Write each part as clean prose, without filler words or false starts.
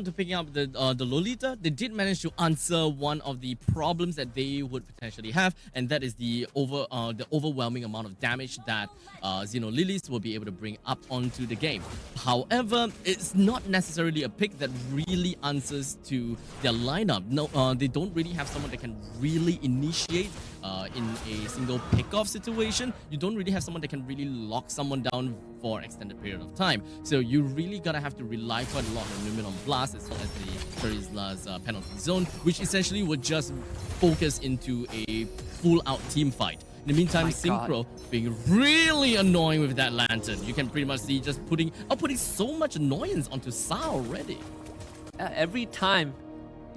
to picking up the Lolita, they did manage to answer one of the problems that they would potentially have, and that is the overwhelming amount of damage that Zino Lilies will be able to bring up onto the game. However, it's not necessarily a pick that really answers to their lineup. No, they don't really have someone that can really initiate in a single pick-off situation. You don't really have someone that can really lock someone down for an extended period of time. So you really gotta have to rely quite a lot on Luminon Blast as well as the Charizla's penalty zone, which essentially would just focus into a full-out team fight. In the meantime, Synchro being really annoying with that lantern. You can pretty much see just putting so much annoyance onto Sa already. Every time,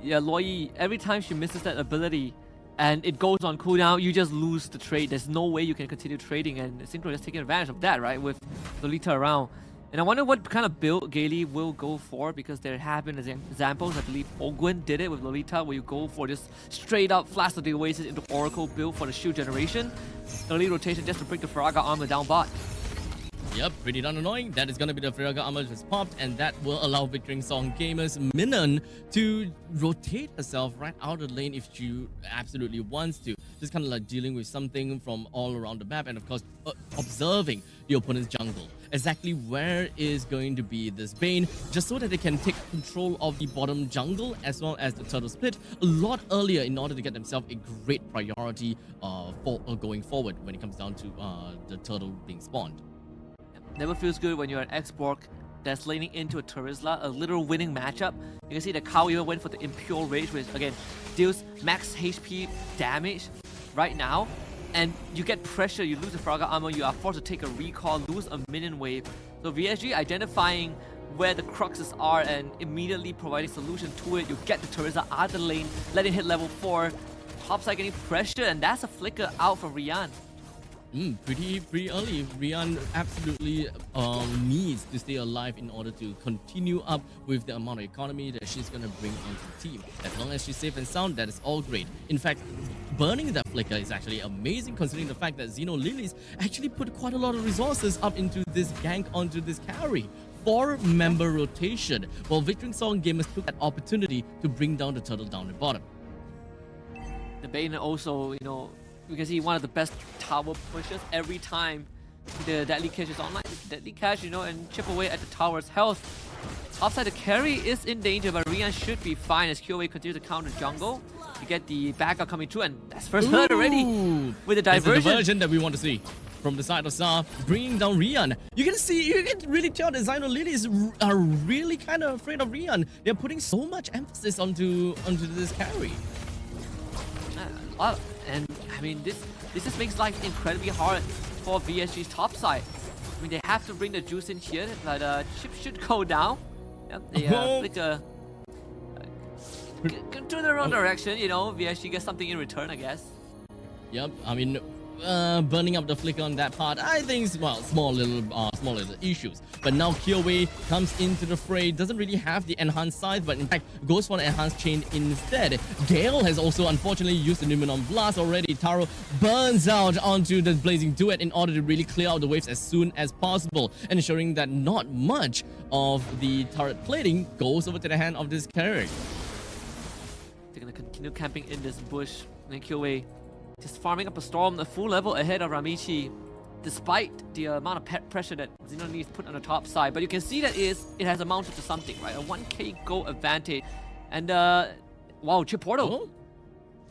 Loi, every time she misses that ability and it goes on cooldown, you just lose the trade. There's no way you can continue trading, and Synchro just taking advantage of that, right, with Lolita around. And I wonder what kind of build Gaily will go for, because there have been examples. I believe Ogwin did it with Lolita, where you go for this straight up Flash of the Oasis into Oracle build for the shield generation. Early rotation just to break the Firaga armor down bot. Yep, pretty darn annoying. That is going to be the Firaga armor just popped, and that will allow Victory Song Gamers Minun to rotate herself right out of the lane if she absolutely wants to. Just kind of like dealing with something from all around the map, and of course observing the opponent's jungle. Exactly where is going to be this Bane, just so that they can take control of the bottom jungle as well as the turtle split a lot earlier in order to get themselves a great priority for going forward when it comes down to the turtle being spawned. Never feels good when you're an X-Borg that's laning into a Charizla, a literal winning matchup. You can see the Cow even went for the Impure Rage, which again deals max HP damage right now. And you get pressure, you lose the Firaga armor, you are forced to take a recall, lose a minion wave. So VSG identifying where the cruxes are and immediately providing solution to it. You get the Charizla out of the lane, let it hit level 4. Topside getting pressure, and that's a flicker out from Rian. Pretty early. Rian absolutely needs to stay alive in order to continue up with the amount of economy that she's going to bring onto the team. As long as she's safe and sound, that is all great. In fact, burning that flicker is actually amazing, considering the fact that Zino Lilies actually put quite a lot of resources up into this gank onto this carry. 4-member rotation, while Victory Song Gamers took that opportunity to bring down the turtle down the bottom. The Bane also, you can see one of the best tower pushes every time the Deadly Cache is online. Deadly Cache, and chip away at the tower's health. Offside, the carry is in danger, but Rian should be fine as QA continues to counter jungle. You get the backup coming through, and that's first hurt already with the diversion. That's the diversion that we want to see from the side of Sa, bringing down Rian. You can really tell that Zino Lilies are really kind of afraid of Rian. They're putting so much emphasis onto this carry. And I mean, this just makes life incredibly hard for VSG's top side. I mean, they have to bring the juice in here, but chip should go down. Yep, they flicker to the wrong direction. VSG gets something in return, I guess. Yep, I mean, burning up the flicker on that part, I think, well, small little issues. But now Kyoei comes into the fray, doesn't really have the enhanced size, but in fact goes for an enhanced chain instead. Gale has also unfortunately used the Numenon Blast already. Taro burns out onto the Blazing Duet in order to really clear out the waves as soon as possible, ensuring that not much of the turret plating goes over to the hand of this carry. They're gonna continue camping in this bush, and Kyoei just farming up a storm, a full level ahead of Ramichi, despite the amount of pressure that Zino Lilies put on the top side. But you can see that it has amounted to something, right? A 1k gold advantage. And, wow, chip portal. Oh.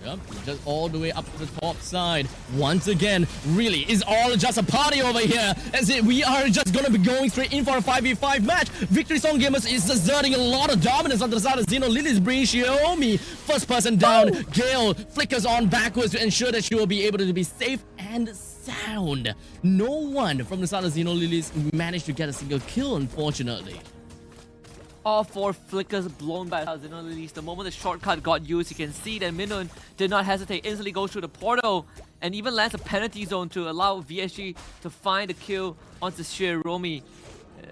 Yep, just all the way up to the top side. Once again, really, it's all just a party over here. As we are just going to be going straight in for a 5v5 match. Victory Song Gamers is exerting a lot of dominance on the side of Zino Lilies, bringing Xiaomi first person down. Oh. Gale flickers on backwards to ensure that she will be able to be safe and sound. No one from the side of Zino Lilies managed to get a single kill, unfortunately. All 4 flickers blown by Zino Lilies. The moment the shortcut got used, you can see that Minun did not hesitate, instantly goes through the portal and even lands a penalty zone to allow VSG to find a kill onto Xiaomi.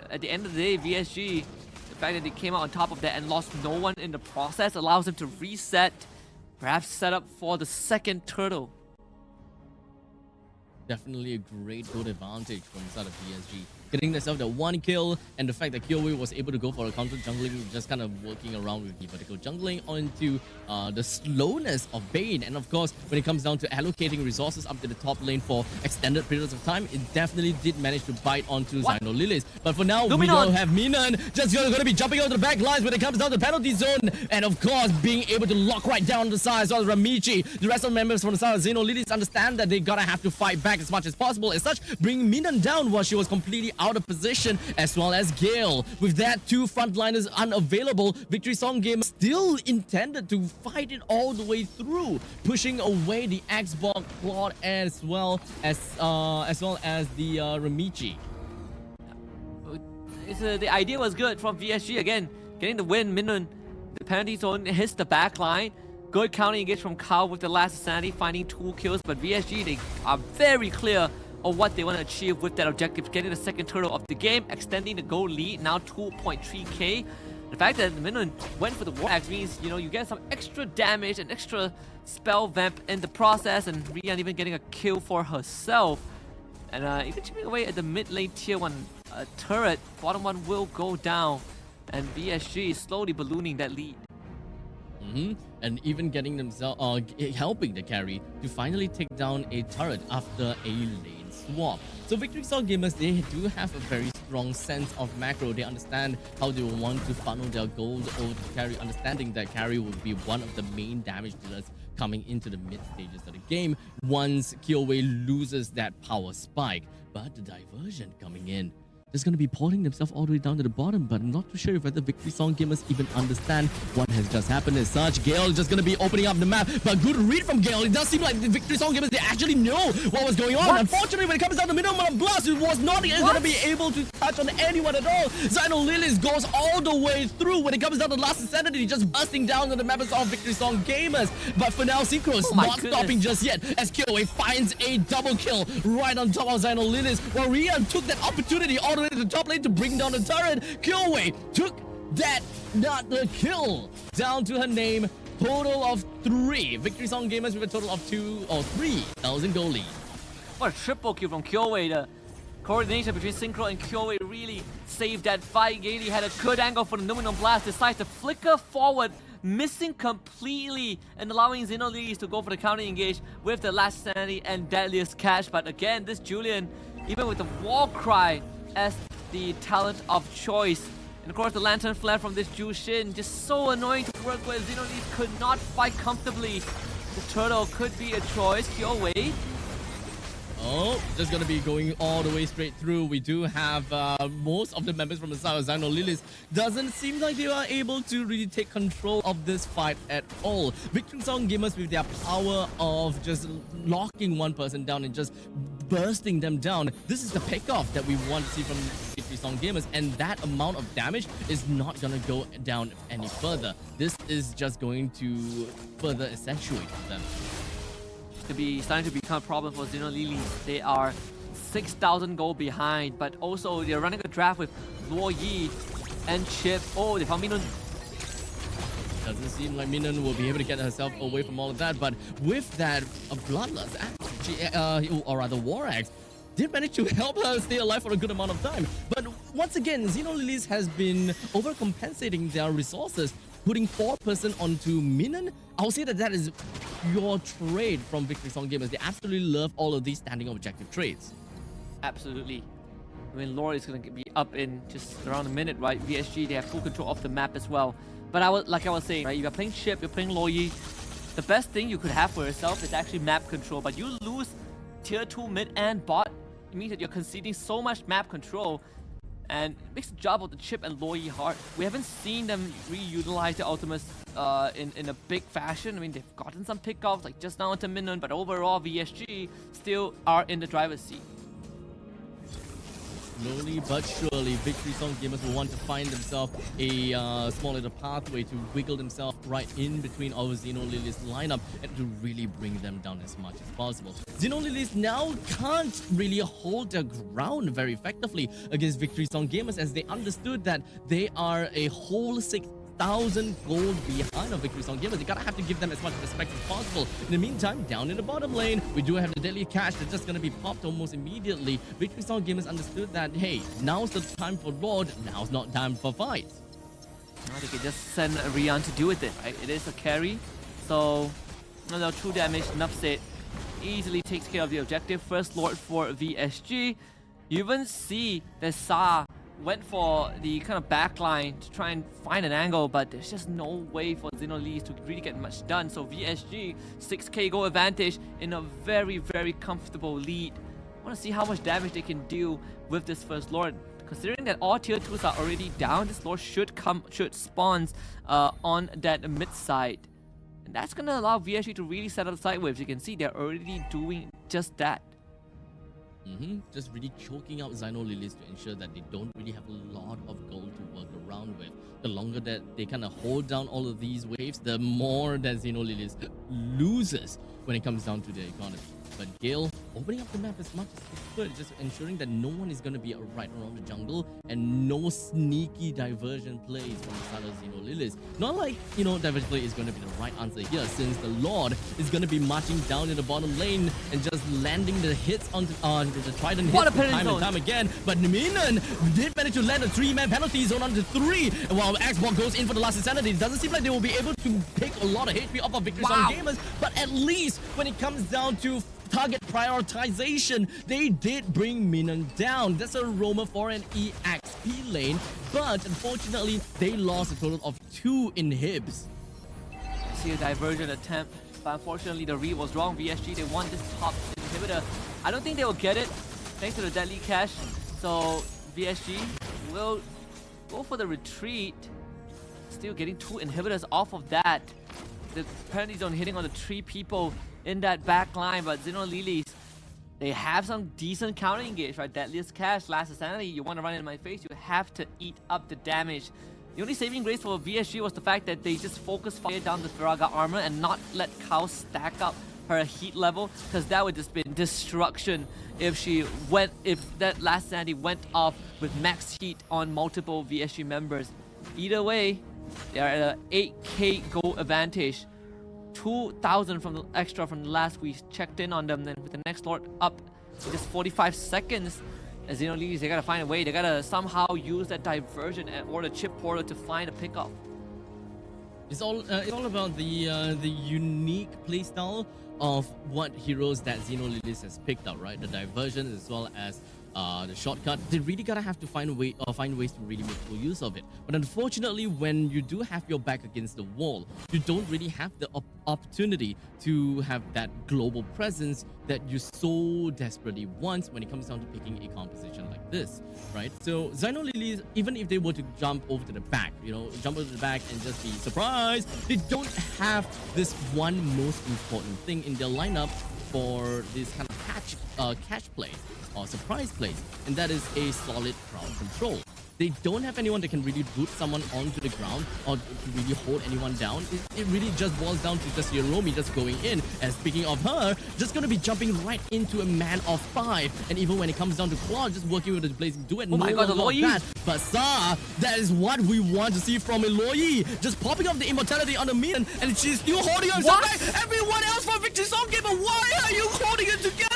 At the end of the day, VSG, the fact that they came out on top of that and lost no one in the process, allows them to reset, perhaps set up for the second turtle. Definitely a great goal advantage from the side of VSG. getting themselves the 1 kill, and the fact that Kyowe was able to go for a counter jungling, just kind of working around with the vertical jungling onto the slowness of Bane. And of course, when it comes down to allocating resources up to the top lane for extended periods of time, it definitely did manage to bite onto Zino Lilies. But for now, we don't have Minan just going to be jumping onto the back lines when it comes down to the penalty zone, and of course, being able to lock right down the side as well as Ramichi. The rest of the members from the side of Zino Lilies understand that they gotta have to fight back as much as possible. As such, bringing Minan down while she was completely out of position, as well as Gale. With that, 2 frontliners unavailable, Victory Song Game still intended to fight it all the way through, pushing away the Xbox Claude as well as the Ramichi. The idea was good from VSG again, getting the win. Minan, the penalty zone hits the back line. Good counter engage from Kao with the last sanity, finding 2 kills. But VSG, they are very clear of what they want to achieve with that objective, getting the second turtle of the game, extending the goal lead, now 2.3k. The fact that Minan went for the War Axe means, you know, you get some extra damage and extra spell vamp in the process, and Rian even getting a kill for herself. And even chipping away at the mid lane tier 1 turret, bottom 1 will go down, and VSG is slowly ballooning that lead. And even getting themselves, helping the carry to finally take down a turret after a lane swap. So Victory Song Gamers, they do have a very strong sense of macro. They understand how they will want to funnel their goals over to carry, understanding that carry will be one of the main damage dealers coming into the mid stages of the game once Kyowe loses that power spike. But the diversion coming in, just going to be porting themselves all the way down to the bottom, but I'm not too sure if whether Victory Song Gamers even understand what has just happened as such. Gale is just going to be opening up the map, but good read from Gale. It does seem like the Victory Song Gamers, they actually know what was going on. Unfortunately, when it comes down to middle of blast, it was not going to be able to touch on anyone at all. Zino Lilies goes all the way through. When it comes down to last insanity, just busting down on the members of Victory Song Gamers. But for now, Synchro's not stopping just yet, as Kyowe finds a double kill right on top of Zino Lilies, while Rian took that opportunity all the way to the top lane to bring down the turret. Kyowe took that, not the kill, down to her name. Total of 3. Victory Song Gamers with a total of 2 or 3,000 gold lead. What a triple kill from Kyowe. The coordination between Synchro and Kyowe really saved that fight. Gaily had a good angle for the Numinum Blast, decides to flicker forward, missing completely and allowing Zino Lilies to go for the counter engage with the last sanity and deadliest catch. But again, this Julian, even with the war cry as the talent of choice, and of course the lantern flare from this Jushin, just so annoying to work with. Zino Lilies could not fight comfortably. The turtle could be a choice. Kyowe, oh, just gonna be going all the way straight through. We do have most of the members from the side of Zino Lilies. Doesn't seem like they are able to really take control of this fight at all. Victory Song Gamers, with their power of just locking one person down and just bursting them down, this is the payoff that we want to see from Victory Song Gamers, and that amount of damage is not gonna go down any further. This is just going to further accentuate them. to be starting to become a problem for Zino Lilies. They are 6,000 gold behind, but also they're running a draft with Luo Yi and Chip. Oh, they found Minan. Doesn't seem like Minan will be able to get herself away from all of that, but with that, a Bloodlust, or rather War Axe, did manage to help her stay alive for a good amount of time. But once again, Zino Lilies has been overcompensating their resources, putting 4-person onto Minan. I'll say that that is pure trade from Victory Song Gamers. They absolutely love all of these standing objective trades. Absolutely. I mean, Lore is going to be up in just around a minute, right? VSG, they have full control of the map as well. But like I was saying, right, if you're playing Chip, you're playing Loyi, the best thing you could have for yourself is actually map control. But you lose tier 2 mid and bot, it means that you're conceding so much map control, and it makes the job of the Chip and Loyi hard. We haven't seen them reutilize the ultimates in a big fashion. I mean, they've gotten some pickoffs, like just now into Minan, but overall VSG still are in the driver's seat. Slowly but surely, Victory Song Gamers will want to find themselves a small little pathway to wiggle themselves right in between our Zino Lilies lineup and to really bring them down as much as possible. Zino Lilies now can't really hold their ground very effectively against Victory Song Gamers, as they understood that they are a whole 1,000 gold behind of Victory Song Gamers. You gotta have to give them as much respect as possible. In the meantime, down in the bottom lane, we do have the deadly cash that's just gonna be popped almost immediately. Victory Song Gamers understood that, hey, now's the time for Lord, now's not time for fight. Now they can just send Rian to deal with it, right? It is a carry, so no true damage, enough said. Easily takes care of the objective. First Lord for VSG. You even see that Sa went for the kind of backline to try and find an angle, but there's just no way for Zino Lilies to really get much done. So VSG, 6k goal advantage in a very, very comfortable lead. I want to see how much damage they can do with this first Lord. Considering that all tier 2s are already down, this Lord should spawn on that mid side. And that's going to allow VSG to really set up side waves. You can see they're already doing just that. Just really choking out Zino Lilies to ensure that they don't really have a lot of gold to work around with. The longer that they kind of hold down all of these waves, the more that Zino Lilies loses when it comes down to their economy. But Gale opening up the map as much as he could, just ensuring that no one is going to be right around the jungle and no sneaky diversion plays from the side of Zino Lilies. Not like, diversion play is going to be the right answer here, since the Lord is going to be marching down in the bottom lane and just landing the hits onto the Trident hits time and time again. But Minan did manage to land a 3-man penalty zone onto 3, while Xbox goes in for the last insanity. It doesn't seem like they will be able to pick a lot of HP off of Victory Song Gamers, but at least when it comes down to target prioritization, they did bring Minan down. That's a roamer for an EXP lane, but unfortunately, they lost a total of 2 inhibs. See a diversion attempt, but unfortunately the read was wrong. VSG, they want this top inhibitor. I don't think they will get it, thanks to the deadly cash. So VSG will go for the retreat. Still getting 2 inhibitors off of that. The penalty zone hitting on the 3 people in that back line, but Zino Lilies, they have some decent counter engage, right? Deadliest cash, last insanity. You want to run it in my face, you have to eat up the damage. The only saving grace for VSG was the fact that they just focused fire down the Firaga armor and not let Kao stack up her heat level, because that would just been destruction if that last insanity went off with max heat on multiple VSG members. Either way, they are at an 8k goal advantage. 2,000 from the extra from the last we checked in on them. Then with the next Lord up in just 45 seconds, as Zino Lilies, they gotta find a way. They gotta somehow use that diversion or the chip portal to find a pickup. It's all about the unique playstyle of what heroes that Zino Lilies has picked up, right? The diversion as well as the shortcut. They really gotta have to find ways to really make full use of it. But unfortunately, when you do have your back against the wall, you don't really have the opportunity to have that global presence that you so desperately want when it comes down to picking a composition like this, right? So Zino Lilies, even if they were to jump over to the back, jump over to the back and just be surprised, they don't have this one most important thing in their lineup for this kind of catch play or surprise plays, and that is a solid crowd control. They don't have anyone that can really boot someone onto the ground or to really hold anyone down. It really just boils down to just Hiromi just going in. And speaking of her, just going to be jumping right into a man of 5. And even when it comes down to Claude, just working with the Blazing Duet. Oh my god, the Eloyi! But Sa, that is what we want to see from Eloyi. Just popping up the immortality on the Minan, and she's still holding herself back. Everyone else for Victory Song Gamer, why are you holding it together?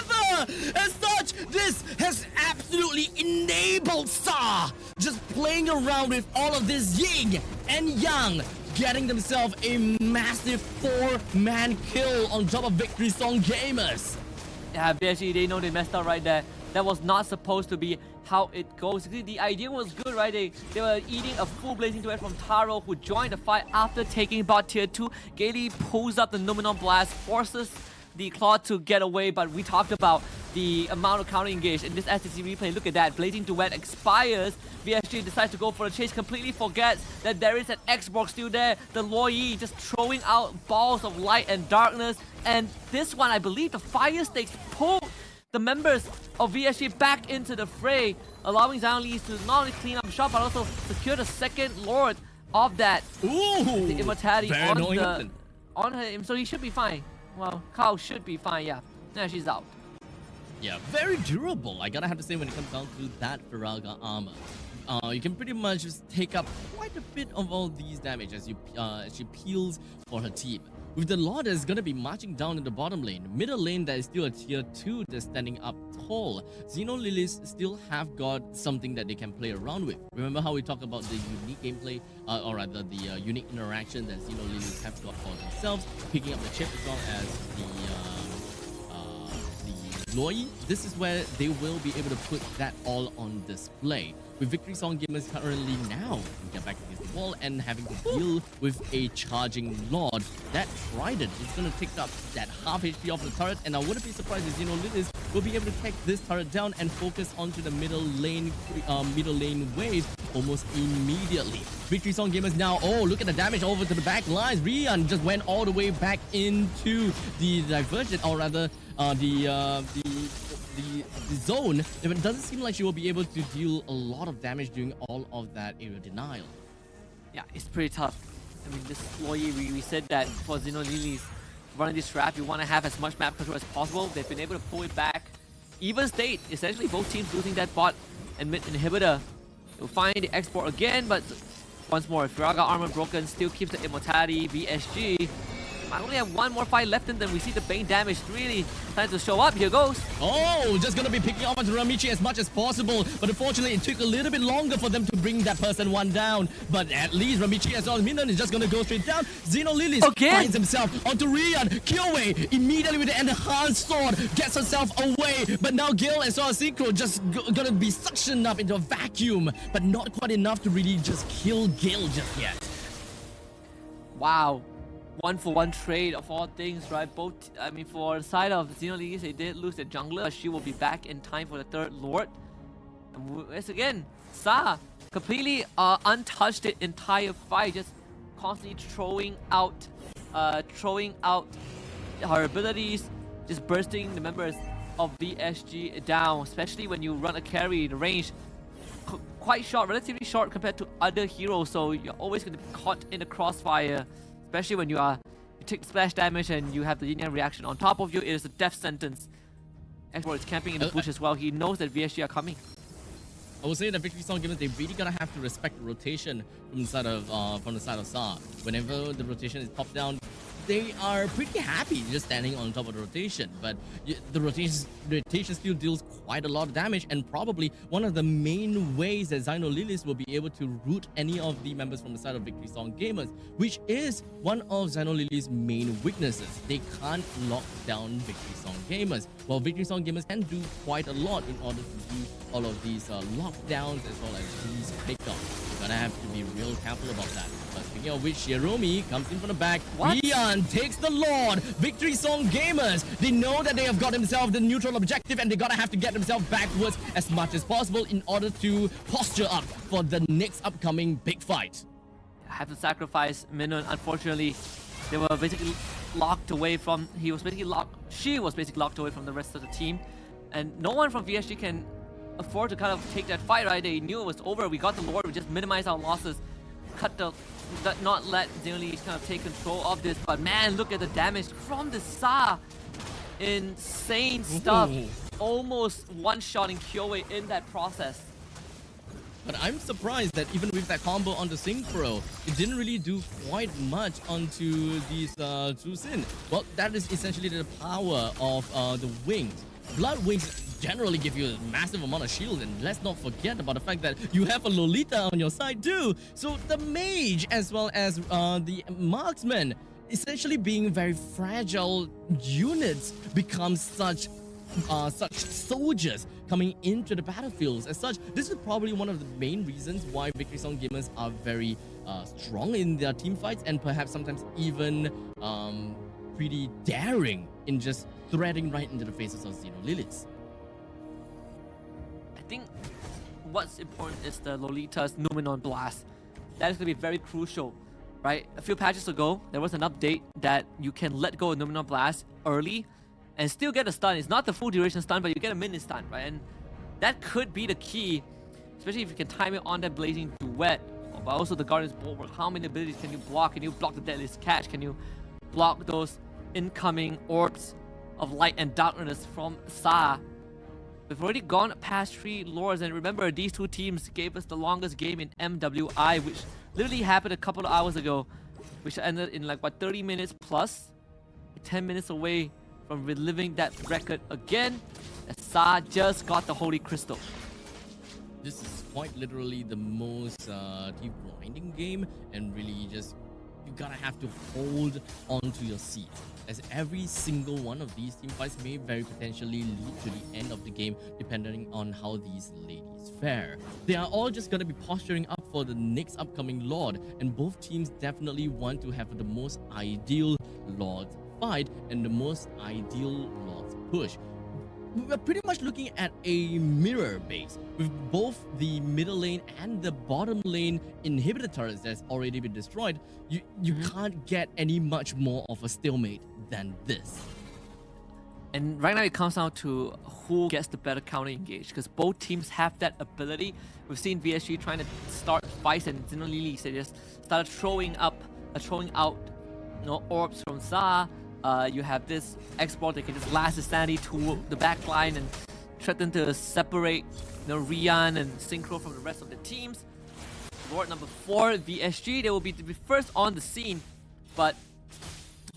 As such, this has absolutely enabled Sa just playing around with all of this yin and yang, getting themselves a massive 4-man kill on top of Victory Song Gamers. Yeah, BSG, they know they messed up right there. That was not supposed to be how it goes. The idea was good, right? They were eating a full Blazing Duet from Taro, who joined the fight after taking bot tier 2. Gaily pulls up the Numenon Blast, forces the Claude to get away, but we talked about the amount of counter engage in this STC replay. Look at that, Blazing Duet expires. VSG decides to go for the chase, completely forgets that there is an Xbox still there. The Eloyi just throwing out balls of light and darkness, and this one, I believe the Fire Stakes pulled the members of VSG back into the fray, allowing Zino Lilies to not only clean up shop but also secure the second Lord of that. Ooh, the immortality on her, so he should be fine. Well, Kao should be fine, yeah. Now she's out. Yeah, very durable. I gotta have to say when it comes down to that Firaga armor. you can pretty much just take up quite a bit of all these damage as she peels for her team. With the Lord that's gonna be marching down in the bottom lane, middle lane there is still a tier 2 that's standing up tall. Zino Lilies still have got something that they can play around with. Remember how we talked about the unique gameplay, or rather the unique interaction that Zino Lilies have got for themselves, picking up the chip as well as the Loi. This is where they will be able to put that all on display. With Victory Song Gamers currently now we get back against the wall and having to deal with a charging Lord. That Trident is going to take up that half HP off the turret, and I wouldn't be surprised if Zino Lilies will be able to take this turret down and focus onto the middle lane wave almost immediately. Victory Song Gamers now, oh, look at the damage over to the back lines. Rian just went all the way back into the divergent, or rather the zone. It doesn't seem like she will be able to deal a lot of damage during all of that area denial. Yeah, it's pretty tough. I mean, this Loi, we said that for Zino Lilies, running this trap, you want to have as much map control as possible. They've been able to pull it back. Even state, essentially both teams losing that bot and mid inhibitor. You'll find the export again, but once more, Firaga armor broken, still keeps the immortality. VSG might only have one more fight left in them. We see the Bane damage really starting to show up. Here goes. Oh, just gonna be picking off onto Ramichi as much as possible. But unfortunately, it took a little bit longer for them to bring that person one down. But at least Ramichi as well as Minion is just gonna go straight down. Zino Lilies finds himself onto Rian. Killway immediately with the enhanced sword gets herself away. But now Gil as well as Synchro just gonna be suctioned up into a vacuum. But not quite enough to really just kill Gil just yet. Wow. 1-for-1 trade of all things, right? Both, I mean, for the side of Zino Lilies, they did lose their jungler, but she will be back in time for the third Lord. And once again, Sa completely untouched the entire fight, just constantly throwing out her abilities, just bursting the members of VSG down, especially when you run a carry. The range quite short, relatively short compared to other heroes, so you're always going to be caught in the crossfire. Especially when you take splash damage and you have the yin yang reaction on top of you, it is a death sentence. Esports is camping in the bush as well. He knows that VSG are coming. I would say that Victory Song Gamers, they really gonna have to respect the rotation from the side of Sa. Whenever the rotation is popped down, they are pretty happy just standing on top of the rotation, but the rotation still deals quite a lot of damage, and probably one of the main ways that Zino Lilies will be able to root any of the members from the side of Victory Song Gamers, which is one of Zino Lilies' main weaknesses. They can't lock down Victory Song Gamers, while Victory Song Gamers can do quite a lot in order to do all of these lockdowns as well as these pickups. You're gonna have to be real careful about that. But speaking of which, Shiromi comes in from the back. Rian takes the Lord. Victory Song Gamers, they know that they have got themselves the neutral objective, and they gotta have to get themselves backwards as much as possible in order to posture up for the next upcoming big fight. I have to sacrifice Minion. Unfortunately, they were basically locked away from. She was basically locked away from the rest of the team, and no one from VSG can afford to kind of take that fight. Right? They knew it was over. We got the Lord. We just minimize our losses. Not let Zino Lilies kind of take control of this, but man, look at the damage from the Sa. Insane stuff. Almost one-shotting Kyoe in that process. But I'm surprised that even with that combo on the Synchro, it didn't really do quite much onto these two Sin. Well, that is essentially the power of the wings. Blood wings generally give you a massive amount of shield, and let's not forget about the fact that you have a Lolita on your side too. So the mage as well as the marksman essentially being very fragile units become such soldiers coming into the battlefields. As such, this is probably one of the main reasons why Victory Song Gamers are very strong in their team fights, and perhaps sometimes even pretty daring in just threading right into the faces of Zino Lilies. I think what's important is the Lolita's Numenon Blast. That is going to be very crucial, right? A few patches ago, there was an update that you can let go of Numenon Blast early and still get a stun. It's not the full duration stun, but you get a mini stun, right? And that could be the key, especially if you can time it on that Blazing Duet. But also the Guardian's Bulwark. How many abilities can you block? Can you block the Deadliest Catch? Can you block those incoming orbs of light and darkness from Sa? We've already gone past 3 lords, and remember, these two teams gave us the longest game in MWI, which literally happened a couple of hours ago, which ended in like, what, 30 minutes plus? 10 minutes away from reliving that record again, as Sa just got the Holy Crystal. This is quite literally the most deep grinding game, and really just you gotta have to hold on to your seat, as every single one of these team fights may very potentially lead to the end of the game depending on how these ladies fare. They are all just gonna be posturing up for the next upcoming Lord, and both teams definitely want to have the most ideal Lord fight and the most ideal Lord's push. We're pretty much looking at a mirror base with both the middle lane and the bottom lane inhibitor turrets that's already been destroyed. You can't get any much more of a stalemate than this. And right now it comes down to who gets the better counter engage, because both teams have that ability. We've seen VSG trying to start fights, and Zino Lilies, they just started throwing out, orbs from Za. You have this export that can just last the sanity to the backline and threaten to separate Rian and Synchro from the rest of the teams. Lord number 4, VSG, they will be first on the scene, but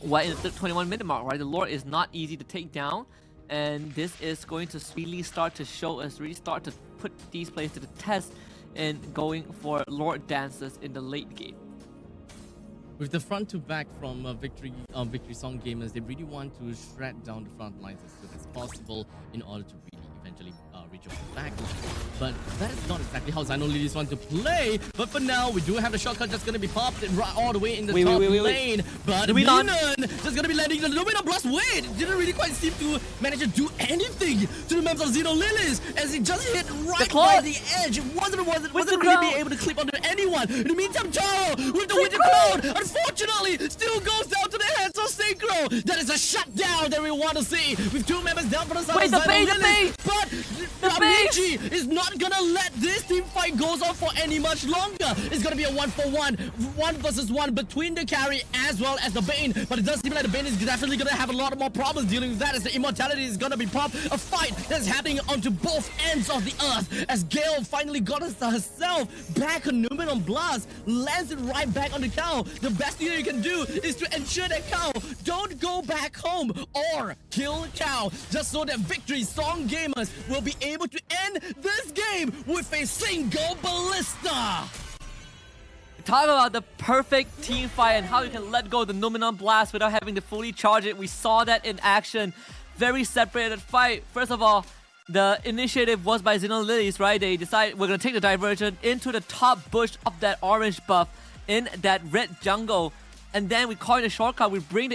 in the 21-minute mark, right? The Lord is not easy to take down, and this is going to really start to show us, really start to put these players to the test in going for Lord dances in the late game. With the front to back from Victory Song Gamers, they really want to shred down the front lines as soon as possible in order to really eventually reach over the back line. But that is not exactly how Zino Lilies want to play. But for now, we do have the shortcut that's going to be popped right all the way in the top lane. But Minon just going to be landing the Lumina Blast. Wait, didn't really quite seem to manage to do anything to the members of Zino Lilies, as it just hit right by the edge. It wasn't really be able to clip onto anyone. In the meantime, Taro with the Winter Crown, unfortunately, still goes down to the hands of Synchro. That is a shutdown that we want to see, with 2 members down for the side of Zino Lilies. But Amici is not gonna let this team fight goes on for any much longer. It's gonna be a 1-for-1, 1 versus 1 between the carry as well as the Bane. But it does seem like the Bane is definitely gonna have a lot more problems dealing with that, as the immortality is gonna be popped. A fight that's happening onto both ends of the earth, as Gale finally got herself back on Numenon Blast, lands it right back on the cow. The best thing you can do is to ensure that cow don't go back home or kill cow, just so that Victory Song Gamers will be able to end this game with a single ballista. Talk about the perfect team fight and how you can let go of the Numenon Blast without having to fully charge it. We saw that in action. Very separated fight. First of all, the initiative was by Zino Lilies, right? They decided we're going to take the diversion into the top bush of that orange buff in that red jungle. And then we call it a shortcut. We bring the